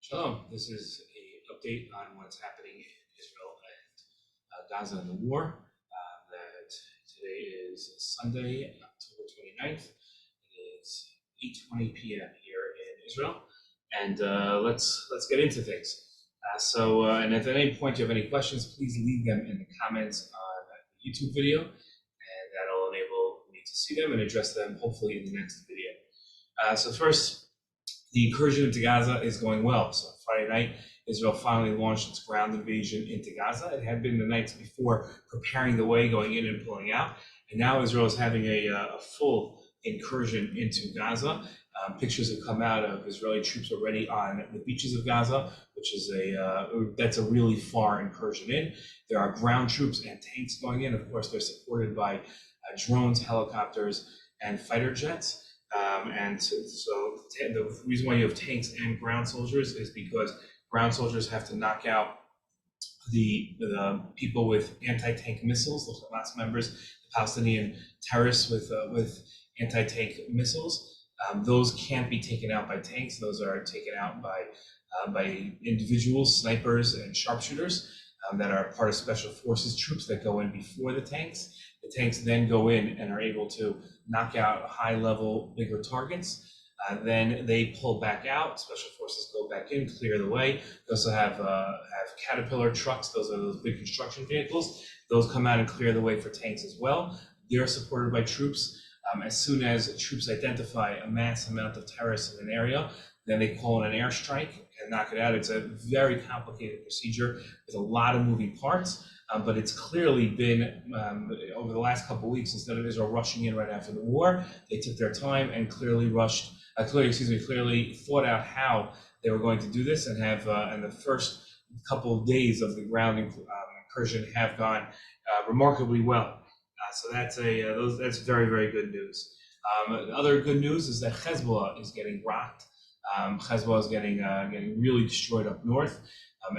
Shalom. This is an update on what's happening in Israel and Gaza in the war. That today is Sunday, October 29th. It is 8:20 p.m. here in Israel, and let's get into things. And if at any point you have any questions, please leave them in the comments on the YouTube video, and that'll enable me to see them and address them hopefully in the next video. So first, the incursion into Gaza is going well. So Friday night, Israel finally launched its ground invasion into Gaza. It had been the nights before preparing the way, going in and pulling out. And now Israel is having a full incursion into Gaza. Pictures have come out of Israeli troops already on the beaches of Gaza, which is that's a really far incursion in. There are ground troops and tanks going in. Of course, they're supported by drones, helicopters, and fighter jets. So the reason why you have tanks and ground soldiers is because ground soldiers have to knock out the people with anti-tank missiles, the Hamas members, the Palestinian terrorists with anti-tank missiles. Those can't be taken out by tanks. Those are taken out by individuals, snipers, and sharpshooters that are part of special forces troops that go in before the tanks. The tanks then go in and are able to knock out high-level, bigger targets. Then they pull back out. Special forces go back in, clear the way. They also have Caterpillar trucks. Those are those big construction vehicles. Those come out and clear the way for tanks as well. They're supported by troops. As soon as troops identify a mass amount of terrorists in an area, then they call in an airstrike and knock it out. It's a very complicated procedure with a lot of moving parts. But it's clearly been over the last couple of weeks, instead of Israel rushing in right after the war, they took their time and clearly thought out how they were going to do this, and and the first couple of days of the ground incursion have gone remarkably well. So that's very, very good news. Other good news is that Hezbollah is getting rocked. Hezbollah is getting really destroyed up north.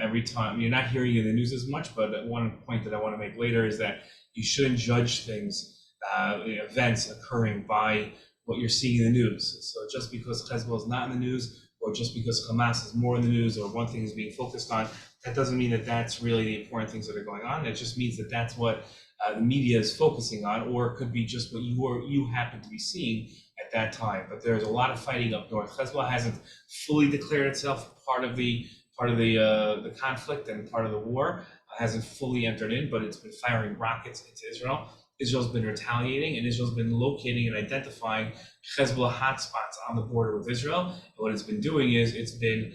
Every time, you're not hearing in the news as much, but one point that I want to make later is that you shouldn't judge things, events occurring by what you're seeing in the news. So just because Hezbollah is not in the news, or just because Hamas is more in the news, or one thing is being focused on, that doesn't mean that that's really the important things that are going on. It just means that that's what the media is focusing on, or it could be just what you happen to be seeing at that time. But there's a lot of fighting up north. Hezbollah hasn't fully declared itself part of the conflict and part of the war, hasn't fully entered in, but it's been firing rockets into Israel. Israel's been retaliating, and Israel's been locating and identifying Hezbollah hotspots on the border with Israel. And what it's been doing is it's been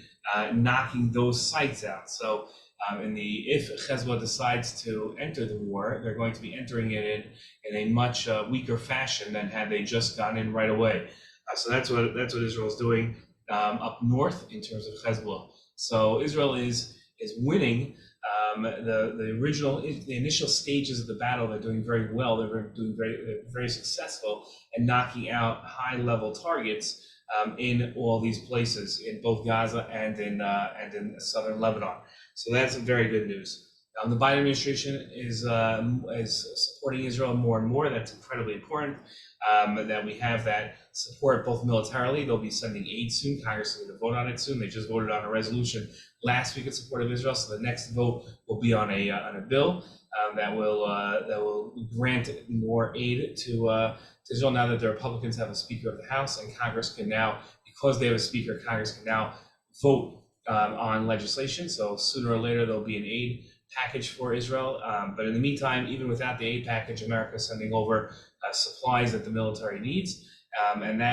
knocking those sites out. So if Hezbollah decides to enter the war, they're going to be entering it in a much weaker fashion than had they just gone in right away. So that's what Israel's doing up north in terms of Hezbollah. So Israel is winning the initial stages of the battle. They're doing very well. They're very successful in knocking out high-level targets in all these places, in both Gaza and in southern Lebanon. So that's very good news. The Biden administration is supporting Israel more and more. That's incredibly important. That we have that support both militarily. They'll be sending aid soon. Congress is going to vote on it soon. They just voted on a resolution last week in support of Israel. So the next vote will be on a bill that will grant more aid to Israel. Now that the Republicans have a Speaker of the House, and Congress can now, because they have a Speaker, Congress can now vote on legislation. So sooner or later there'll be an aid package for Israel. But in the meantime, even without the aid package, America is sending over supplies that the military needs, and the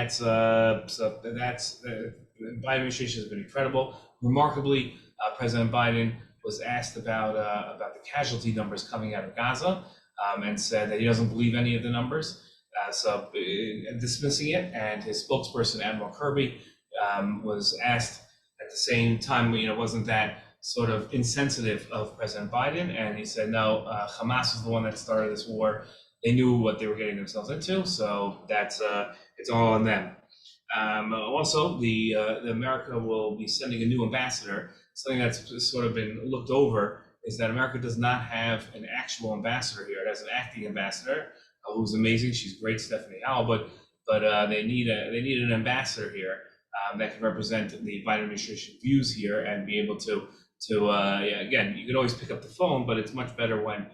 Biden administration has been incredible. Remarkably, President Biden was asked about the casualty numbers coming out of Gaza, and said that he doesn't believe any of the numbers, dismissing it. And his spokesperson, Admiral Kirby, was asked at the same time, wasn't that sort of insensitive of President Biden? And he said, no, Hamas was the one that started this war. They knew what they were getting themselves into, so that's it's all on them. Also, the America will be sending a new ambassador. Something that's sort of been looked over is that America does not have an actual ambassador here. It has an acting ambassador who's amazing. She's great, Stephanie Howell, but they need an ambassador here. that can represent the Biden administration views here and be able to again, you can always pick up the phone, but it's much better when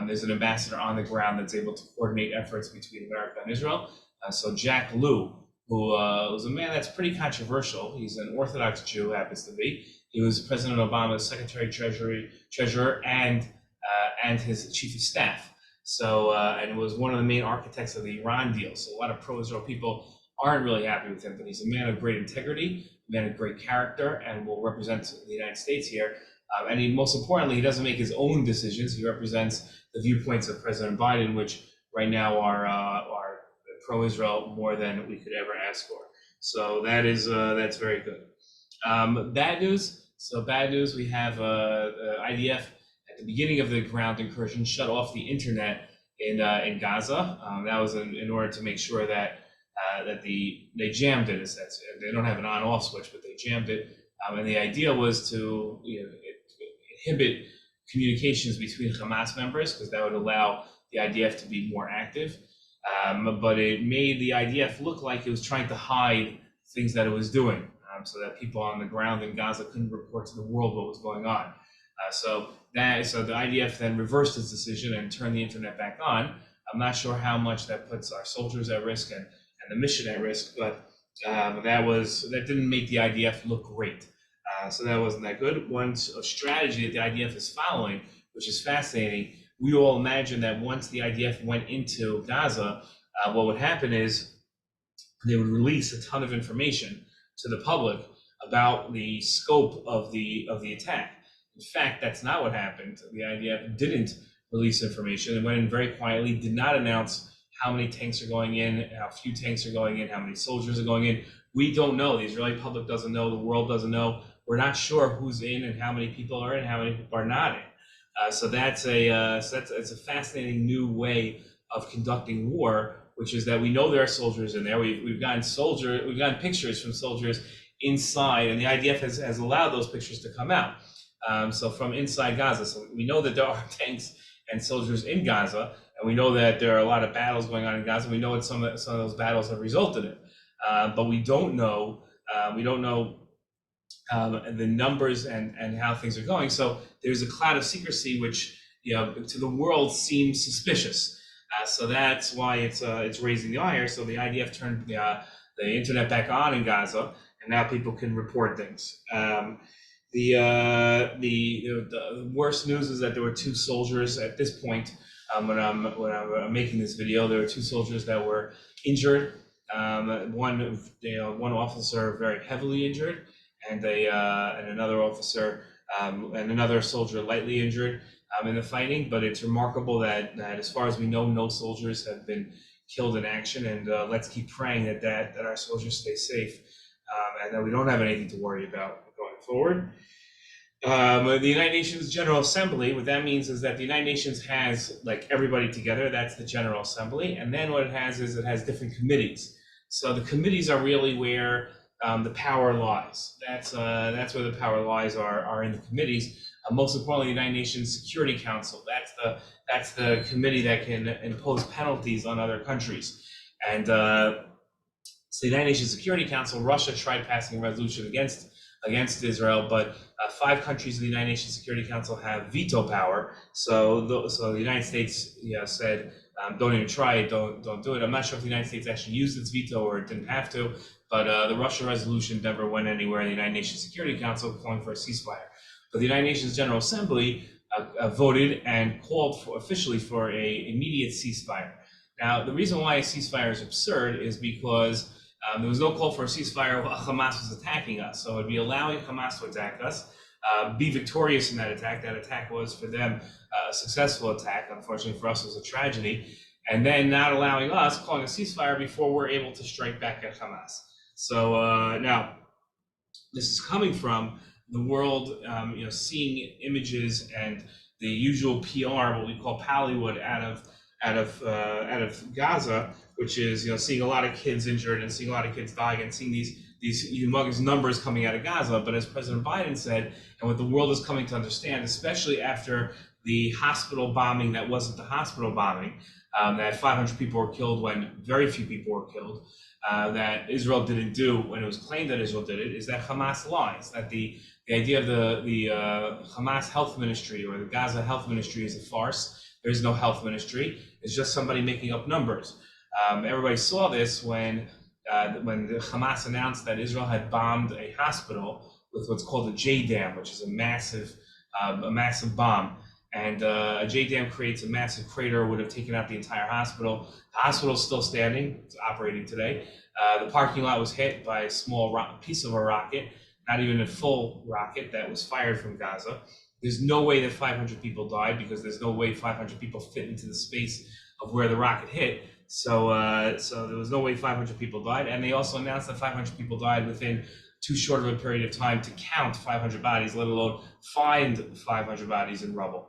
there's an ambassador on the ground that's able to coordinate efforts between America and Israel. So Jack Lew, who was a man that's pretty controversial. He's an Orthodox Jew, happens to be. He was President Obama's Secretary Treasurer and his chief of staff. So and was one of the main architects of the Iran deal. So a lot of pro-Israel people aren't really happy with him, but he's a man of great integrity, a man of great character, and will represent the United States here. And he, most importantly, he doesn't make his own decisions. He represents the viewpoints of President Biden, which right now are pro-Israel more than we could ever ask for. So that is that's very good. Bad news. So bad news. We have IDF at the beginning of the ground incursion shut off the internet in Gaza. That was in order to make sure that they jammed it. In a sense, they don't have an on-off switch, but they jammed it. And the idea was to inhibit communications between Hamas members, because that would allow the IDF to be more active. But it made the IDF look like it was trying to hide things that it was doing, so that people on the ground in Gaza couldn't report to the world what was going on. So the IDF then reversed its decision and turned the internet back on. I'm not sure how much that puts our soldiers at risk and the mission at risk, but that didn't make the IDF look great. So that wasn't that good. One strategy that the IDF is following, which is fascinating, we all imagine that once the IDF went into Gaza, what would happen is they would release a ton of information to the public about the scope of the attack. In fact, that's not what happened. The IDF didn't release information. It went in very quietly, did not announce how many tanks are going in, how few tanks are going in, how many soldiers are going in. We don't know. The Israeli public doesn't know. The world doesn't know. We're not sure who's in and how many people are in, how many people are not in. So that's a fascinating new way of conducting war, which is that we know there are soldiers in there. We've gotten pictures from soldiers inside, and the IDF has allowed those pictures to come out. So from inside Gaza, so we know that there are tanks and soldiers in Gaza, and we know that there are a lot of battles going on in Gaza. We know what some of those battles have resulted in, but we don't know. The numbers and how things are going. So there's a cloud of secrecy, which to the world seems suspicious. So that's why it's raising the ire. So the IDF turned the internet back on in Gaza, and now people can report things. The worst news is that there were 2 soldiers at this point. When I'm making this video, there were 2 soldiers that were injured. One officer very heavily injured, and another officer and another soldier lightly injured in the fighting. But it's remarkable that as far as we know, no soldiers have been killed in action. And let's keep praying that our soldiers stay safe and that we don't have anything to worry about going forward. The United Nations General Assembly, what that means is that the United Nations has everybody together. That's the General Assembly. And then what it has is it has different committees. So the committees are really where the power lies. That's where the power lies are in the committees. Most importantly, the United Nations Security Council. That's the committee that can impose penalties on other countries. And so the United Nations Security Council, Russia tried passing a resolution against Israel, but 5 countries in the United Nations Security Council have veto power. So the United States said, don't even try it, don't do it. I'm not sure if the United States actually used its veto or it didn't have to, but the Russia resolution never went anywhere in the United Nations Security Council calling for a ceasefire. But the United Nations General Assembly voted and called officially for an immediate ceasefire. Now, the reason why a ceasefire is absurd is because there was no call for a ceasefire while Hamas was attacking us. So it'd be allowing Hamas to attack us, be victorious in that attack. That attack was for them a successful attack. Unfortunately for us, it was a tragedy. And then not allowing us, calling a ceasefire before we're able to strike back at Hamas. So now, this is coming from the world, seeing images and the usual PR, what we call Pallywood, out of Gaza, which is seeing a lot of kids injured and seeing a lot of kids dying and seeing these humongous numbers coming out of Gaza. But as President Biden said, and what the world is coming to understand, especially after the hospital bombing that wasn't the hospital bombing, that 500 people were killed when very few people were killed. That Israel didn't do when it was claimed that Israel did it is that Hamas lies. That the idea of the Hamas health ministry or the Gaza health ministry is a farce. There is no health ministry. It's just somebody making up numbers. Everybody saw this when the Hamas announced that Israel had bombed a hospital with what's called a J dam, which is a massive bomb. And a J dam creates a massive crater, would have taken out the entire hospital. The hospital is still standing, it's operating today. The parking lot was hit by a small piece of a rocket, not even a full rocket that was fired from Gaza. There's no way that 500 people died because there's no way 500 people fit into the space of where the rocket hit. So there was no way 500 people died. And they also announced that 500 people died within too short of a period of time to count 500 bodies, let alone find 500 bodies in rubble.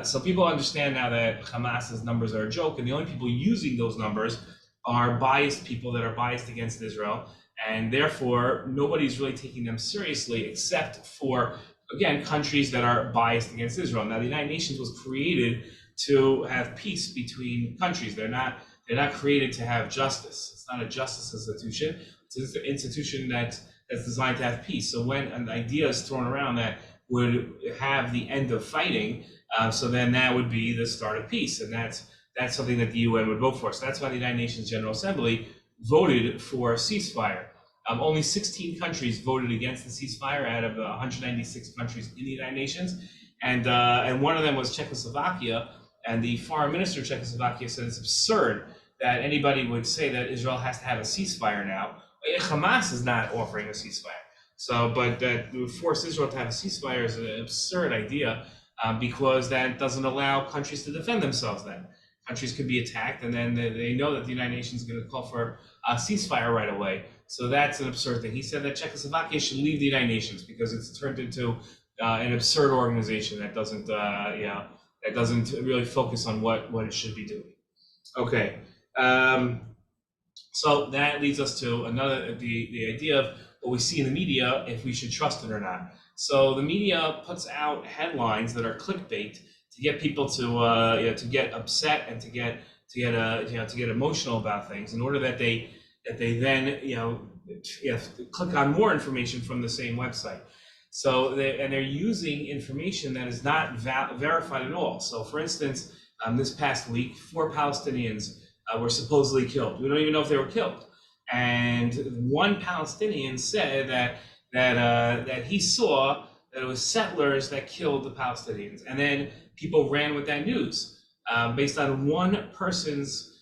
So people understand now that Hamas's numbers are a joke, and the only people using those numbers are biased people that are biased against Israel, and therefore nobody's really taking them seriously except for, again, countries that are biased against Israel. Now, the United Nations was created to have peace between countries. They're not created to have justice. It's not a justice institution. It's an institution that's designed to have peace. So when an idea is thrown around that would have the end of fighting, so then that would be the start of peace, and that's something that the UN would vote for. So that's why the United Nations General Assembly voted for a ceasefire. Only 16 countries voted against the ceasefire out of 196 countries in the United Nations, and one of them was Czechoslovakia. And the foreign minister of Czechoslovakia said it's absurd that anybody would say that Israel has to have a ceasefire now. Hamas is not offering a ceasefire. So, but that would force Israel to have a ceasefire is an absurd idea because that doesn't allow countries to defend themselves then. Countries could be attacked, and then they know that the United Nations is going to call for a ceasefire right away. So that's an absurd thing. He said that Czechoslovakia should leave the United Nations because it's turned into an absurd organization that doesn't really focus on what it should be doing. Okay, so that leads us to the idea of what we see in the media, if we should trust it or not. So the media puts out headlines that are clickbait to get people to get upset and to get emotional about things, in order that they then click on more information from the same website. So they're using information that is not verified at all. So for instance, this past week, 4 Palestinians were supposedly killed. We don't even know if they were killed. And one Palestinian said that he saw that it was settlers that killed the Palestinians. And then people ran with that news based on one person's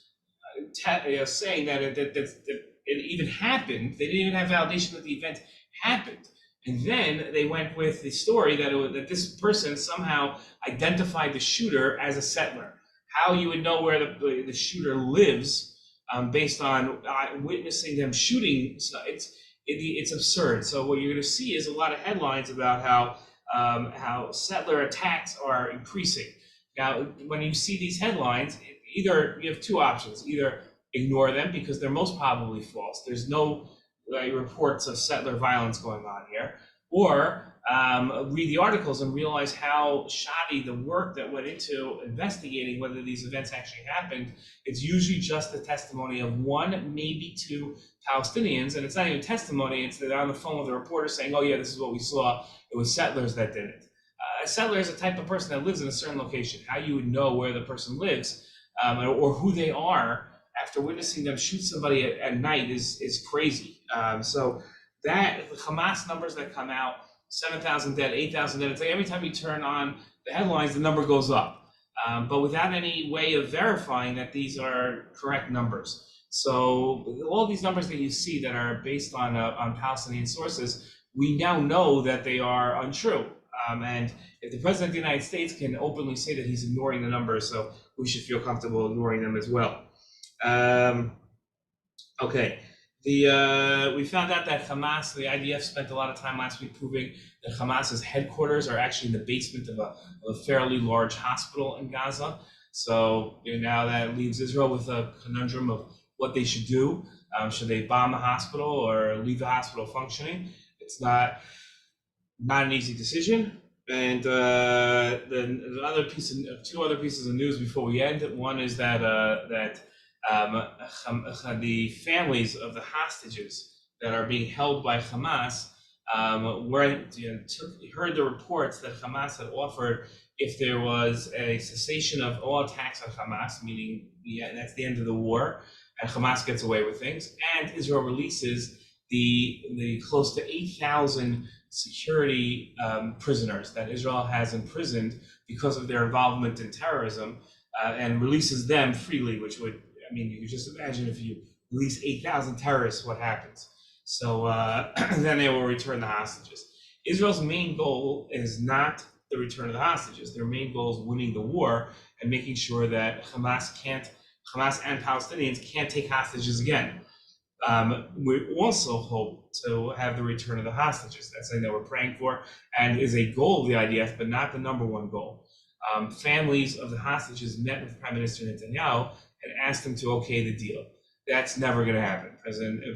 saying that it even happened. They didn't even have validation that the event happened. And then they went with the story that this person somehow identified the shooter as a settler. How you would know where the shooter lives based on witnessing them shooting, so it's absurd. So what you're going to see is a lot of headlines about how settler attacks are increasing. Now, when you see these headlines, either you have 2 options: either ignore them because they're most probably false. There's no reports of settler violence going on here, or read the articles and realize how shoddy the work that went into investigating whether these events actually happened. It's usually just the testimony of 1, maybe 2 Palestinians, and it's not even testimony. It's they're on the phone with a reporter saying, "Oh yeah, this is what we saw. It was settlers that did it." A settler is a type of person that lives in a certain location. How you would know where the person lives or who they are after witnessing them shoot somebody at night is crazy. So that the Hamas numbers that come out, 7,000 dead, 8,000 dead, it's like every time you turn on the headlines, the number goes up, but without any way of verifying that these are correct numbers. So all these numbers that you see that are based on Palestinian sources, we now know that they are untrue. And if the President of the United States can openly say that he's ignoring the numbers, so we should feel comfortable ignoring them as well. Okay. We found out that Hamas, the IDF, spent a lot of time last week proving that Hamas's headquarters are actually in the basement of a fairly large hospital in Gaza. So now that leaves Israel with a conundrum of what they should do. Should they bomb the hospital or leave the hospital functioning? It's not an easy decision. And then another two other pieces of news before we end. One is that the families of the hostages that are being held by Hamas heard the reports that Hamas had offered if there was a cessation of all attacks on Hamas, meaning that's the end of the war, and Hamas gets away with things, and Israel releases the close to 8,000 security prisoners that Israel has imprisoned because of their involvement in terrorism, and releases them freely, which would, I mean, you can just imagine if you release 8,000 terrorists, what happens. So then they will return the hostages. Israel's main goal is not the return of the hostages. Their main goal is winning the war and making sure that Hamas and Palestinians can't take hostages again. We also hope to have the return of the hostages. That's something that we're praying for and is a goal of the IDF, but not the number one goal. Families of the hostages met with Prime Minister Netanyahu and asked him to okay the deal. That's never going to happen.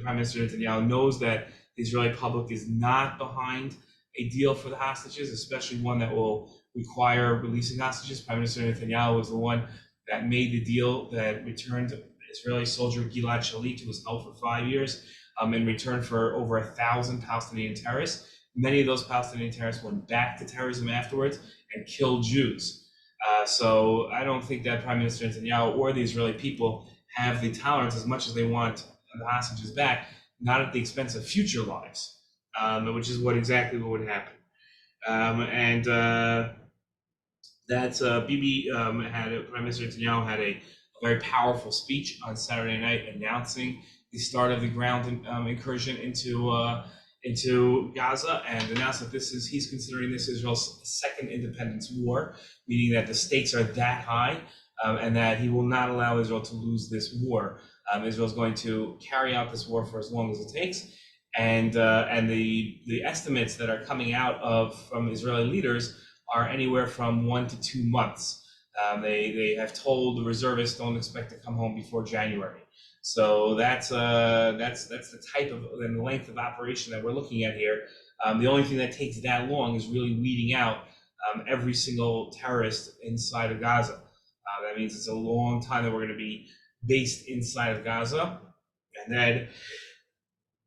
Prime Minister Netanyahu knows that the Israeli public is not behind a deal for the hostages, especially one that will require releasing hostages. Prime Minister Netanyahu was the one that made the deal that returned Israeli soldier Gilad Shalit, who was held for 5 years, in return for over 1,000 Palestinian terrorists. Many of those Palestinian terrorists went back to terrorism afterwards and killed Jews. So I don't think that Prime Minister Netanyahu or the Israeli people have the tolerance as much as they want the hostages back, not at the expense of future lives, which is exactly what would happen. Prime Minister Netanyahu had a very powerful speech on Saturday night announcing the start of the ground incursion into Gaza, and announced that he's considering this Israel's second independence war, meaning that the stakes are that high, and that he will not allow Israel to lose this war. Israel is going to carry out this war for as long as it takes, and the estimates that are coming out from Israeli leaders are anywhere from 1 to 2 months. They have told the reservists don't expect to come home before January. So that's the type of and the length of operation that we're looking at here. The only thing that takes that long is really weeding out every single terrorist inside of Gaza. That means it's a long time that we're going to be based inside of Gaza, and then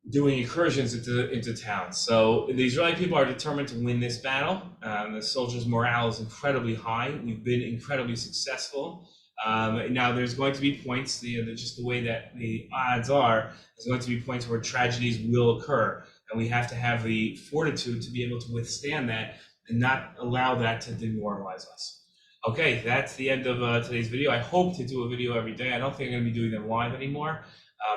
doing incursions into towns. So the Israeli people are determined to win this battle. The soldiers' morale is incredibly high. We've been incredibly successful. Now there's going to be points, just the way that the odds are, there's going to be points where tragedies will occur, and we have to have the fortitude to be able to withstand that and not allow that to demoralize us. Okay, that's the end of today's video. I hope to do a video every day. I don't think I'm going to be doing them live anymore.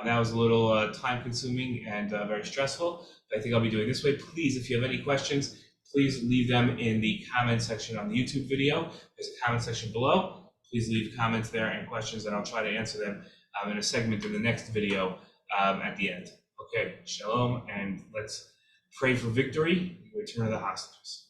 That was a little time-consuming and very stressful, but I think I'll be doing this way. Please, if you have any questions, please leave them in the comment section on the YouTube video. There's a comment section below. Please leave comments there and questions, and I'll try to answer them in a segment in the next video at the end. Okay, shalom, and let's pray for victory and return of the hostages.